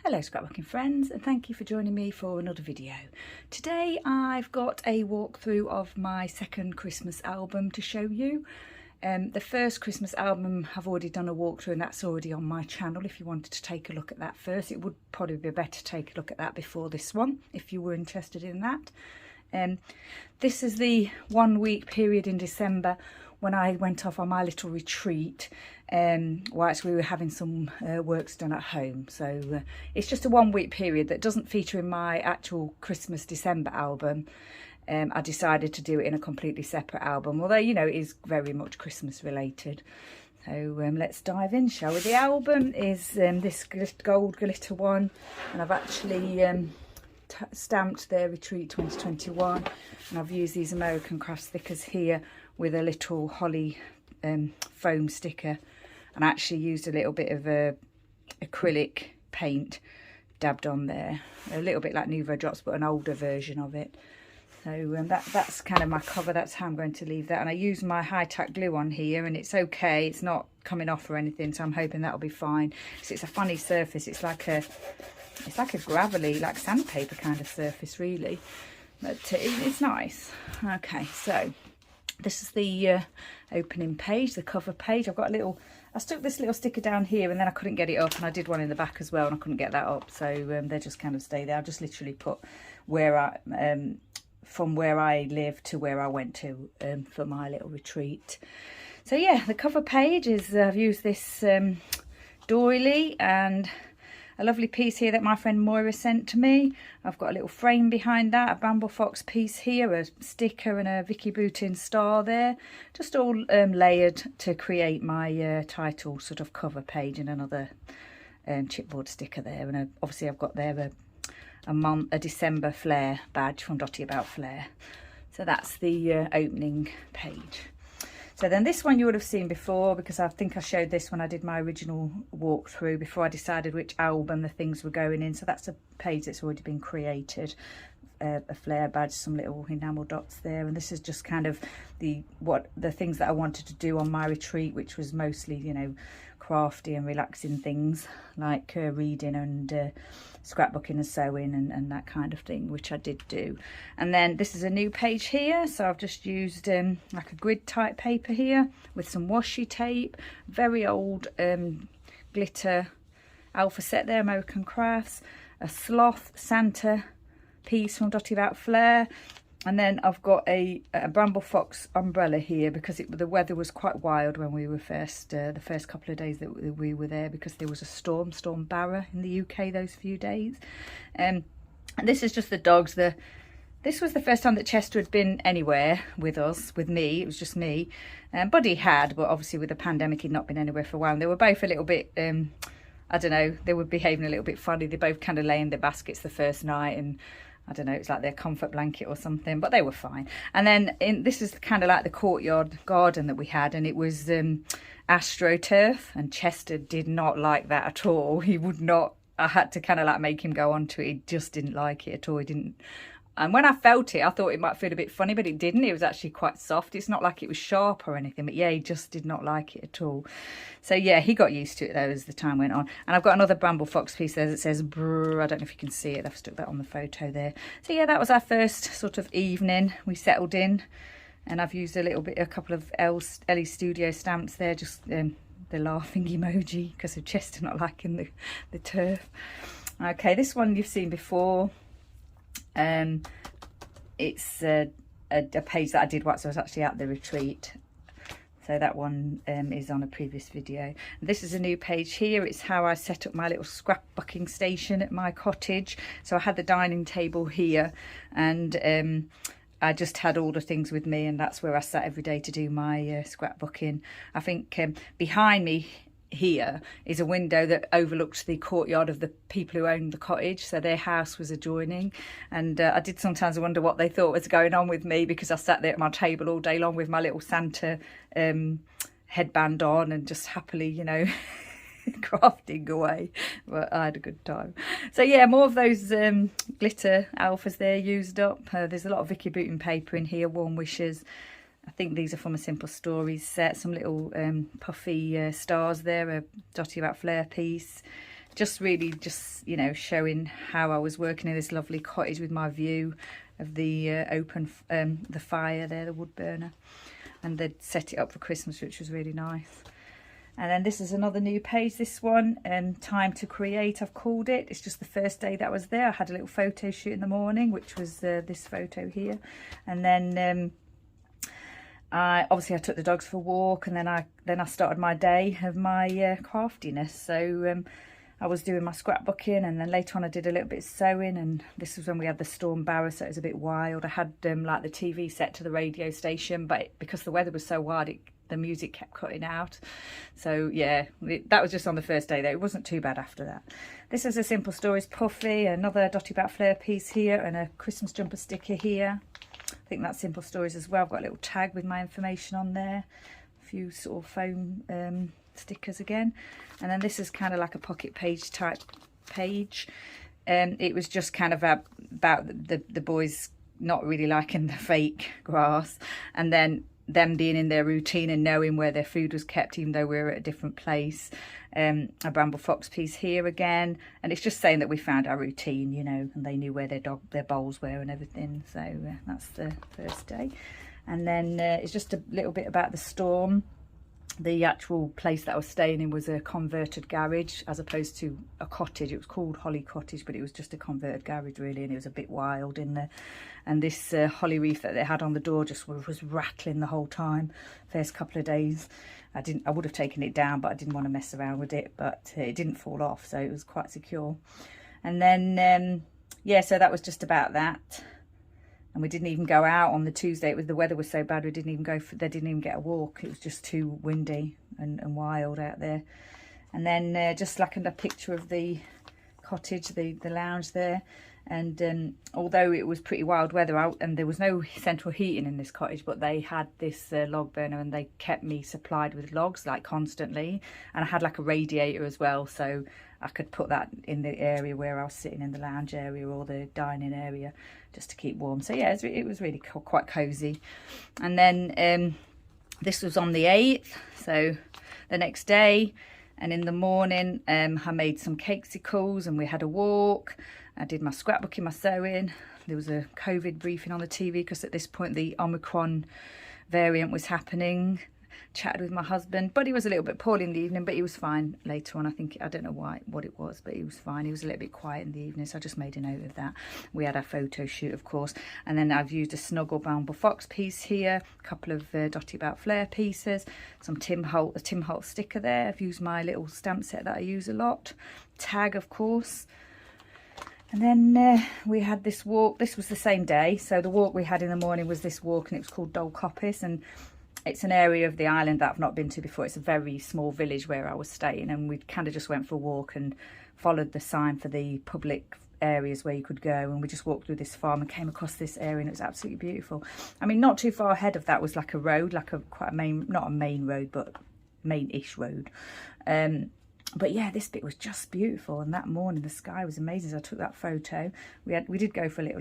Hello scrapbooking friends, and thank you for joining me for another video. Today I've got a walkthrough of my second Christmas album to show you. The first Christmas album I've already done a walkthrough and that's already on my channel. If you wanted to take a look at that first, it would probably be better to take a look at that before this one if you were interested in that. This is the 1 week period in December when I went off on my little retreat whilst we were having some works done at home. So it's just a 1 week period that doesn't feature in my actual Christmas December album. I decided to do it in a completely separate album, although, you know, it is very much Christmas related. So let's dive in, shall we? The album is this gold glitter one, and I've actually stamped their Retreat 2021, and I've used these American craft stickers here with a little holly foam sticker, and I actually used a little bit of acrylic paint dabbed on there, a little bit like Nouveau Drops but an older version of it. So that's kind of my cover. That's how I'm going to leave that, and I use my high-tack glue on here, and it's okay, it's not coming off or anything, so I'm hoping that'll be fine. So it's a funny surface, it's like a gravelly, like sandpaper kind of surface really, but it's nice. Okay, so this is the opening page, the cover page. I stuck this little sticker down here and then I couldn't get it up, and I did one in the back as well and I couldn't get that up, so they just kind of stay there. I just literally put where I from where I live to where I went to for my little retreat. So yeah, the cover page is, I've used this doily and a lovely piece here that my friend Moira sent to me. I've got a little frame behind that, a Bramble Fox piece here, a sticker and a Vicky Boutin star there. Just all layered to create my title sort of cover page, and another chipboard sticker there. And obviously I've got there a December Flair badge from Dotty About Flair. So that's the opening page. So then this one you would have seen before, because I think I showed this when I did my original walkthrough before I decided which album the things were going in. So that's a page that's already been created, a Flair badge, some little enamel dots there, and this is just kind of the things that I wanted to do on my retreat, which was mostly, you know, crafty and relaxing things like reading and scrapbooking and sewing and that kind of thing, which I did do. And then this is a new page here, so I've just used like a grid type paper here with some washi tape, very old glitter alpha set there, American Crafts, a sloth Santa piece from Dotty About Flair, and then I've got a Bramble Fox umbrella here because the weather was quite wild when we were the first couple of days that we were there, because there was a Storm Barra in the UK those few days. And this is just the dogs. This was the first time that Chester had been anywhere with us, with me. It was just me. Buddy had, but obviously with the pandemic he'd not been anywhere for a while. And they were both a little bit, I don't know, they were behaving a little bit funny. They both kind of lay in their baskets the first night, and I don't know, it's like their comfort blanket or something, but they were fine. And then this is kind of like the courtyard garden that we had, and it was AstroTurf, and Chester did not like that at all. He would not, I had to kind of like make him go onto it. He just didn't like it at all. He didn't. And when I felt it, I thought it might feel a bit funny, but it didn't. It was actually quite soft. It's not like it was sharp or anything, but yeah, he just did not like it at all. So yeah, he got used to it though as the time went on. And I've got another Bramble Fox piece there that says brrr. I don't know if you can see it. I've stuck that on the photo there. So yeah, that was our first sort of evening. We settled in, and I've used a couple of Ellie Studio stamps there, just the laughing emoji because of Chester not liking the turf. Okay, this one you've seen before. It's a page that I did whilst I was actually at the retreat, so that one is on a previous video. This is a new page here. It's how I set up my little scrapbooking station at my cottage. So I had the dining table here, and I just had all the things with me, and that's where I sat every day to do my scrapbooking. I think behind me here is a window that overlooked the courtyard of the people who owned the cottage, so their house was adjoining, and I did sometimes wonder what they thought was going on with me, because I sat there at my table all day long with my little Santa headband on and just happily, you know, crafting away, but I had a good time. So yeah, more of those glitter alphas there used up. There's a lot of Vicky Boutin paper in here, Warm Wishes. I think these are from a Simple Stories set. Some little puffy stars there, a Dotty About Flair piece. just really just, you know, showing how I was working in this lovely cottage with my view of the the fire there, the wood burner, and they'd set it up for Christmas, which was really nice. And then this is another new page, this one, Time to Create, I've called it. It's just the first day that I was there. I had a little photo shoot in the morning, which was this photo here. And then I took the dogs for a walk, and then I started my day of my craftiness. So I was doing my scrapbooking, and then later on I did a little bit of sewing, and this was when we had the storm barrow, so it was a bit wild. I had like the TV set to the radio station, but because the weather was so wild, the music kept cutting out. So yeah, that was just on the first day though. It wasn't too bad after that. This is a Simple Stories puffy, another Dotty Bat Flare piece here, and a Christmas jumper sticker here. I think that's Simple Stories as well. I've got a little tag with my information on there, a few sort of foam stickers again. And then this is kind of like a pocket page type page. It was just kind of about the boys not really liking the fake grass, and then them being in their routine and knowing where their food was kept, even though we were at a different place. A Bramble Fox piece here again, and it's just saying that we found our routine, you know, and they knew where their bowls were and everything. So that's the first day. And then it's just a little bit about the storm. The actual place that I was staying in was a converted garage as opposed to a cottage. It was called Holly Cottage, but it was just a converted garage really, and it was a bit wild in there. And this holly wreath that they had on the door just was rattling the whole time. First couple of days, I would have taken it down, but I didn't want to mess around with it. But it didn't fall off, so it was quite secure. And then yeah, so that was just about that. And we didn't even go out on the Tuesday. The weather was so bad, they didn't even get a walk. It was just too windy and wild out there. And then just like a picture of the cottage, the lounge there. And although it was pretty wild weather out, and there was no central heating in this cottage, but they had this log burner, and they kept me supplied with logs like constantly. And I had like a radiator as well, so I could put that in the area where I was sitting, in the lounge area or the dining area, just to keep warm. So yeah, it was really quite cozy. And then this was on the 8th, so the next day. And in the morning I made some cakesicles, and we had a walk. I did my scrapbooking, my sewing. There was a COVID briefing on the TV because at this point the Omicron variant was happening. Chatted with my husband, but he was a little bit poorly in the evening, but he was fine later on. I don't know what it was, but he was fine. He was a little bit quiet in the evening, so I just made a note of that. We had our photo shoot, of course, and then I've used a Snuggle Bramble Fox piece here, a couple of Dotty Bat Flare pieces, some a Tim Holt sticker there. I've used my little stamp set that I use a lot, tag, of course. And then we had this walk. This was the same day, so the walk we had in the morning was this walk, and it was called Dol Coppice, and it's an area of the island that I've not been to before. It's a very small village where I was staying, and we kind of just went for a walk and followed the sign for the public areas where you could go, and we just walked through this farm and came across this area, and it was absolutely beautiful. I mean, not too far ahead of that was like a road, like quite a main, not a main road, but main-ish road. But yeah, this bit was just beautiful, and that morning the sky was amazing. So I took that photo. We did go for a little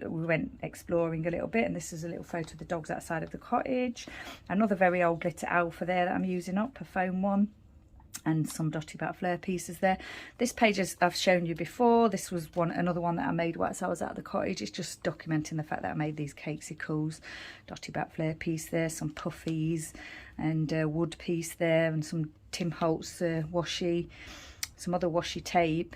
we went exploring a little bit, and this is a little photo of the dogs outside of the cottage. Another very old glitter alpha there that I'm using up, a foam one, and some Dotty Bat Flare pieces there. This page I've shown you before. This was another one that I made whilst I was at the cottage. It's just documenting the fact that I made these cakesicles. Dotty Bat Flare piece there, some puffies, and a wood piece there, and some Tim Holtz washi, some other washi tape,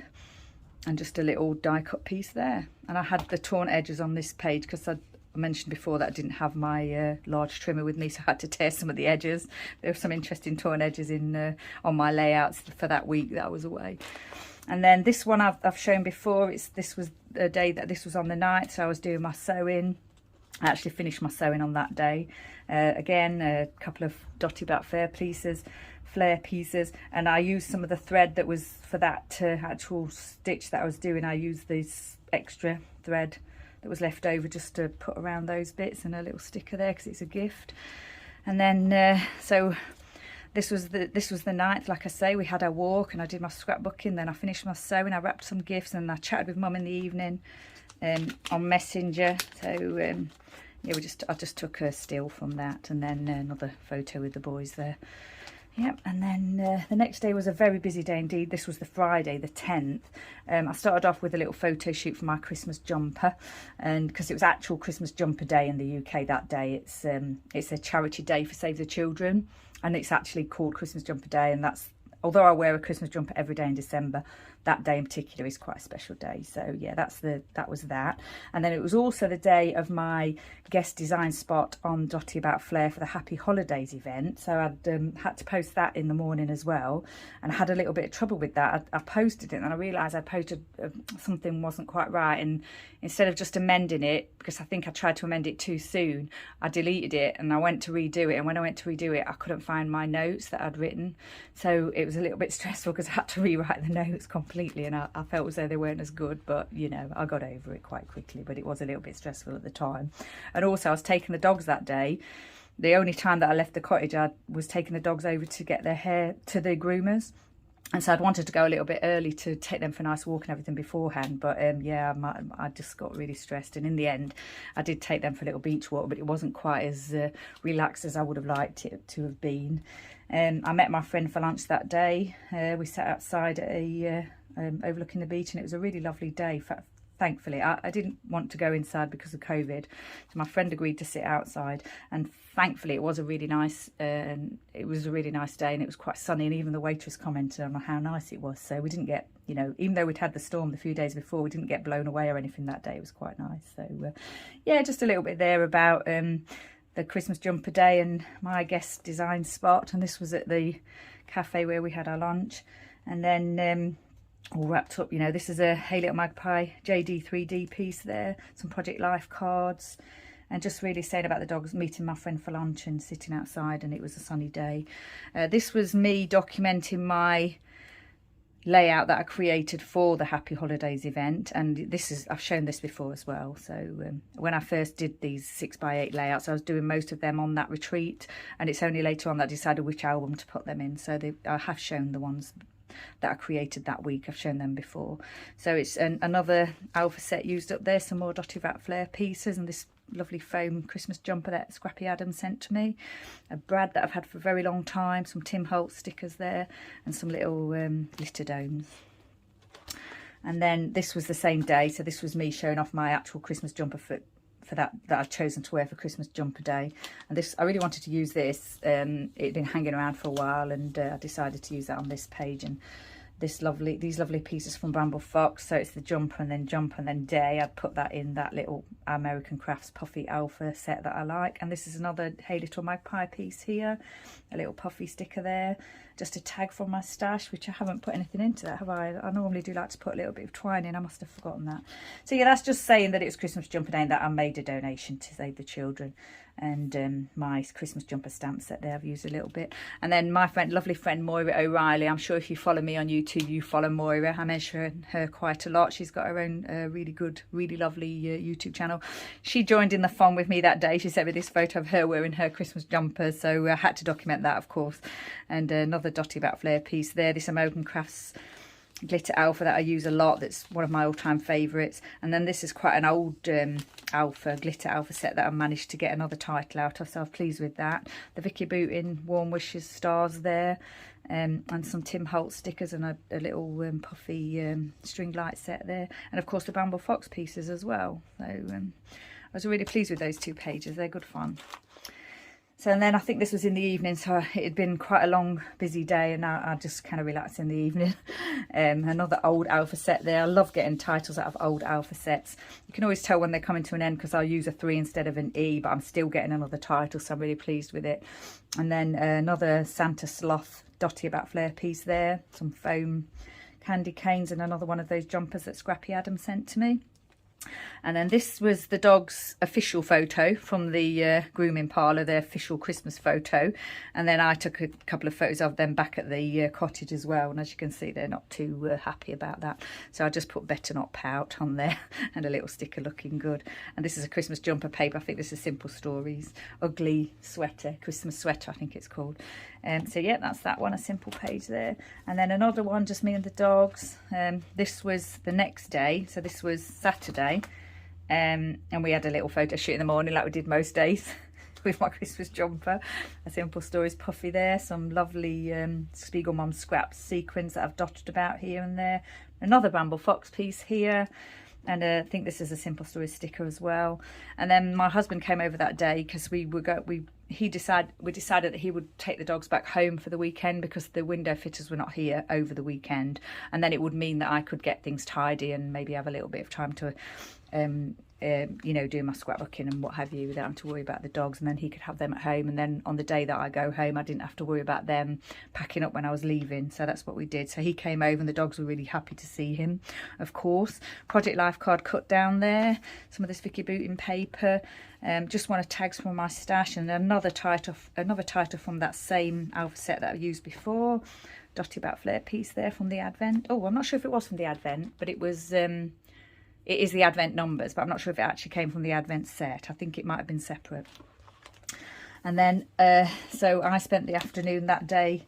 and just a little die cut piece there. And I had the torn edges on this page because I mentioned before that I didn't have my large trimmer with me, so I had to tear some of the edges. There were some interesting torn edges in on my layouts for that week that I was away. And then this one I've shown before. This was a day that this was on the 9th, so I was doing my sewing. I actually finished my sewing on that day. Again, a couple of Dotty Bat Flare pieces, and I used some of the thread that was for that actual stitch that I was doing. I used this extra thread that was left over just to put around those bits, and a little sticker there because it's a gift. And then so this was the 9th, like I say. We had our walk, and I did my scrapbooking, then I finished my sewing. I wrapped some gifts, and I chatted with Mum in the evening on Messenger. So yeah, I just took a still from that, and then another photo with the boys there. Yep, and then the next day was a very busy day indeed. This was the Friday, the 10th. I started off with a little photo shoot for my Christmas jumper, and because it was actual Christmas jumper day in the UK that day, it's a charity day for Save the Children, and it's actually called Christmas Jumper Day, and that's, although I wear a Christmas jumper every day in December, that day in particular is quite a special day. So yeah, that was that. And then it was also the day of my guest design spot on Dotty About Flair for the Happy Holidays event. So I'd had to post that in the morning as well, and I had a little bit of trouble with that. I posted it and I realised I posted something wasn't quite right, and instead of just amending it, because I think I tried to amend it too soon, I deleted it and I went to redo it, and when I went to redo it I couldn't find my notes that I'd written, so it was a little bit stressful because I had to rewrite the notes completely, and I felt as though they weren't as good, but you know, I got over it quite quickly, but it was a little bit stressful at the time. And also I was taking the dogs that day. The only time that I left the cottage, I was taking the dogs over to get their hair to the groomers, and so I'd wanted to go a little bit early to take them for a nice walk and everything beforehand, but yeah, I just got really stressed, and in the end I did take them for a little beach walk, but it wasn't quite as relaxed as I would have liked it to have been. I met my friend for lunch that day. We sat outside at a overlooking the beach, and it was a really lovely day. Thankfully, I didn't want to go inside because of COVID, so my friend agreed to sit outside, and thankfully it was a really nice day, and it was quite sunny, and even the waitress commented on how nice it was. So we didn't get, you know, even though we'd had the storm the few days before, we didn't get blown away or anything that day. It was quite nice. So yeah, just a little bit there about the Christmas jumper day and my guest design spot, and this was at the cafe where we had our lunch. And then all wrapped up, you know, this is a Hey Little Magpie JD 3D piece there, some Project Life cards, and just really saying about the dogs, meeting my friend for lunch and sitting outside, and it was a sunny day. This was me documenting my layout that I created for the Happy Holidays event, and this is, I've shown this before as well. So when I first did these 6x8 layouts, I was doing most of them on that retreat, and it's only later on that I decided which album to put them in. So I have shown the ones that I created that week. I've shown them before. So it's another alpha set used up there, some more Dotty Vat Flair pieces, and this lovely foam Christmas jumper that Scrappy Adam sent to me, a brad that I've had for a very long time, some Tim Holtz stickers there, and some little glitter domes. And then this was the same day, so this was me showing off my actual Christmas jumper for that I've chosen to wear for Christmas jumper day. And this, I really wanted to use this. It'd been hanging around for a while, and I decided to use that on this page. And these lovely pieces from Bramble Fox. So it's the jumper and then day. I'd put that in that little American Crafts puffy alpha set that I like. And this is another Hey Little Magpie piece here, a little puffy sticker there, just a tag from my stash, which I haven't put anything into that, have I? I normally do like to put a little bit of twine in. I must have forgotten that. So yeah, that's just saying that it was Christmas jumper day and that I made a donation to Save the Children. And my Christmas jumper stamp set there I've used a little bit. And then my lovely friend Moira O'Reilly, I'm sure if you follow me on YouTube, you follow Moira. I mention her quite a lot. She's got her own really good, really lovely YouTube channel. She joined in the fun with me that day. She sent me this photo of her wearing her Christmas jumper, so I had to document that, of course. And another Dotty Vat Flair piece there, this American Crafts glitter alpha that I use a lot, that's one of my all-time favourites. And then this is quite an old glitter alpha set that I managed to get another title out of, so I'm pleased with that. The Vicky Bootin Warm Wishes stars there, and some Tim Holtz stickers, and a little puffy string light set there, and of course the Bramble Fox pieces as well. So I was really pleased with those two pages. They're good fun. So, and then I think this was in the evening, so it had been quite a long, busy day, and now I just kind of relaxed in the evening. Another old alpha set there. I love getting titles out of old alpha sets. You can always tell when they're coming to an end because I'll use a 3 instead of an E, but I'm still getting another title, so I'm really pleased with it. And then another Santa Sloth Dotty About Flair piece there, some foam candy canes, and another one of those jumpers that Scrappy Adam sent to me. And then this was the dog's official photo from the grooming parlour, their official Christmas photo. And then I took a couple of photos of them back at the cottage as well. And as you can see, they're not too happy about that. So I just put Better Not Pout on there and a little sticker looking good. And this is a Christmas jumper paper. I think this is Simple Stories. Ugly Sweater, Christmas Sweater, I think it's called. So yeah, that's that one, a simple page there. And then another one, just me and the dogs. This was the next day. So this was Saturday. And we had a little photo shoot in the morning like we did most days. with my Christmas jumper. A Simple Stories puffy there, some lovely Spiegel Mum scraps sequins that I've dotted about here and there. Another Bramble Fox piece here. And I think this is a Simple Stories sticker as well. And then my husband came over that day because we decided that he would take the dogs back home for the weekend because the window fitters were not here over the weekend, and then it would mean that I could get things tidy and maybe have a little bit of time to you know, do my scrapbooking and what have you without having to worry about the dogs, and then he could have them at home, and then on the day that I go home I didn't have to worry about them packing up when I was leaving. So that's what we did. So he came over and the dogs were really happy to see him, of course. Project Life card cut down there, some of this Vicky Booting paper, just one of tags from my stash, and another title from that same alpha set that I used before. Dotty About Flair piece there from the Advent. Oh, I'm not sure if it was from the Advent, but it was it is the Advent numbers, but I'm not sure if it actually came from the Advent set. I think it might have been separate. And then, so I spent the afternoon that day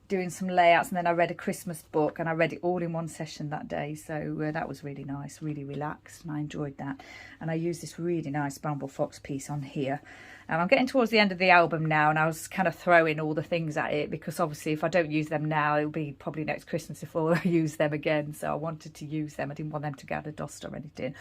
doing some layouts, and then I read a Christmas book, and I read it all in one session that day. So that was really nice, really relaxed, and I enjoyed that. And I used this really nice Bramble Fox piece on here. I'm getting towards the end of the album now, and I was kind of throwing all the things at it because obviously if I don't use them now, it'll be probably next Christmas before I use them again. So I wanted to use them. I didn't want them to get out of dust or anything.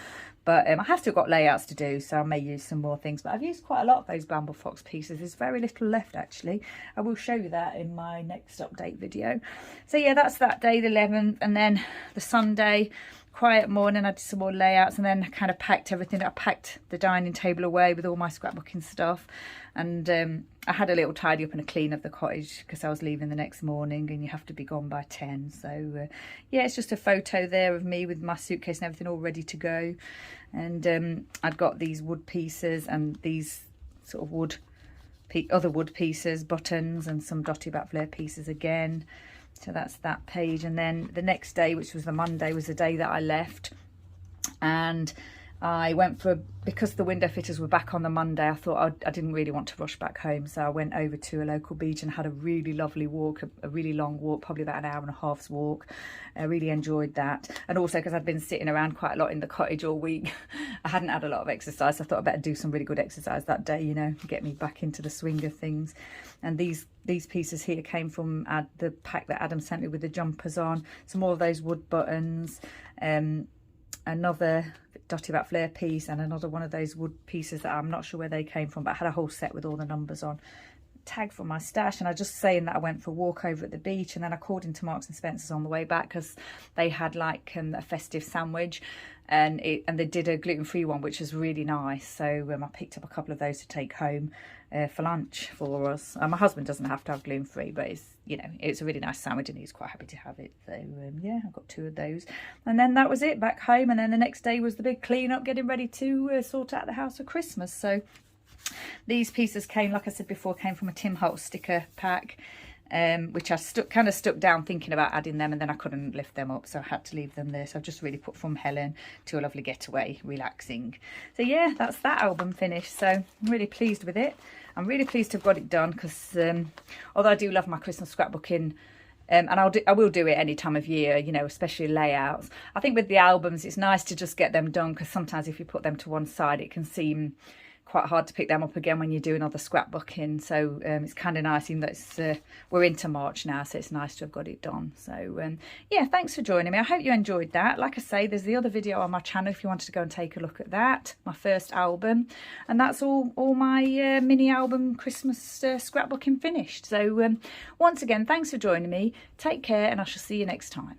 But I have still got layouts to do, so I may use some more things. But I've used quite a lot of those Bramble Fox pieces. There's very little left, actually. I will show you that in my next update video. So yeah, that's that day, the 11th. And then the Sunday, quiet morning, I did some more layouts, and then kind of packed everything. I packed the dining table away with all my scrapbooking stuff, and I had a little tidy up and a clean of the cottage because I was leaving the next morning, and you have to be gone by 10. So yeah, it's just a photo there of me with my suitcase and everything all ready to go. And I'd got these wood pieces and these sort of other wood pieces, buttons, and some Dotty About Flair pieces again. So that's that page. And then the next day, which was the Monday, was the day that I left, and I went for, because the window fitters were back on the Monday, I thought I didn't really want to rush back home, so I went over to a local beach and had a really lovely walk, a really long walk, probably about an hour and a half's walk. I really enjoyed that. And also because I'd been sitting around quite a lot in the cottage all week, I hadn't had a lot of exercise, so I thought I'd better do some really good exercise that day, you know, get me back into the swing of things. And these pieces here came from the pack that Adam sent me with the jumpers on. Some more of those wood buttons, another Dotty About Flair piece, and another one of those wood pieces that I'm not sure where they came from, but I had a whole set with all the numbers on. Tag from my stash. And I just saying that I went for a walk over at the beach, and then I called into Marks and Spencer's on the way back because they had like a festive sandwich, and they did a gluten-free one, which was really nice. So I picked up a couple of those to take home for lunch for us. My husband doesn't have to have gluten-free, but it's, you know, it's a really nice sandwich and he's quite happy to have it. So yeah, I got 2 of those, and then that was it, back home. And then the next day was the big clean up, getting ready to sort out the house for Christmas. So these pieces came, like I said before, came from a Tim Holtz sticker pack, which I kind of stuck down thinking about adding them, and then I couldn't lift them up, so I had to leave them there. So I've just really put From Helen to a Lovely Getaway, relaxing. So yeah, that's that album finished. So I'm really pleased with it. I'm really pleased to have got it done because although I do love my Christmas scrapbooking, and I will do it any time of year, you know, especially layouts. I think with the albums, it's nice to just get them done, because sometimes if you put them to one side, it can seem quite hard to pick them up again when you're doing other scrapbooking. So it's kind of nice, even though we're into March now, so it's nice to have got it done. So yeah, thanks for joining me. I hope you enjoyed that. Like I say, there's the other video on my channel if you wanted to go and take a look at that, my first album. And that's all my mini album Christmas scrapbooking finished. So once again, thanks for joining me. Take care, and I shall see you next time.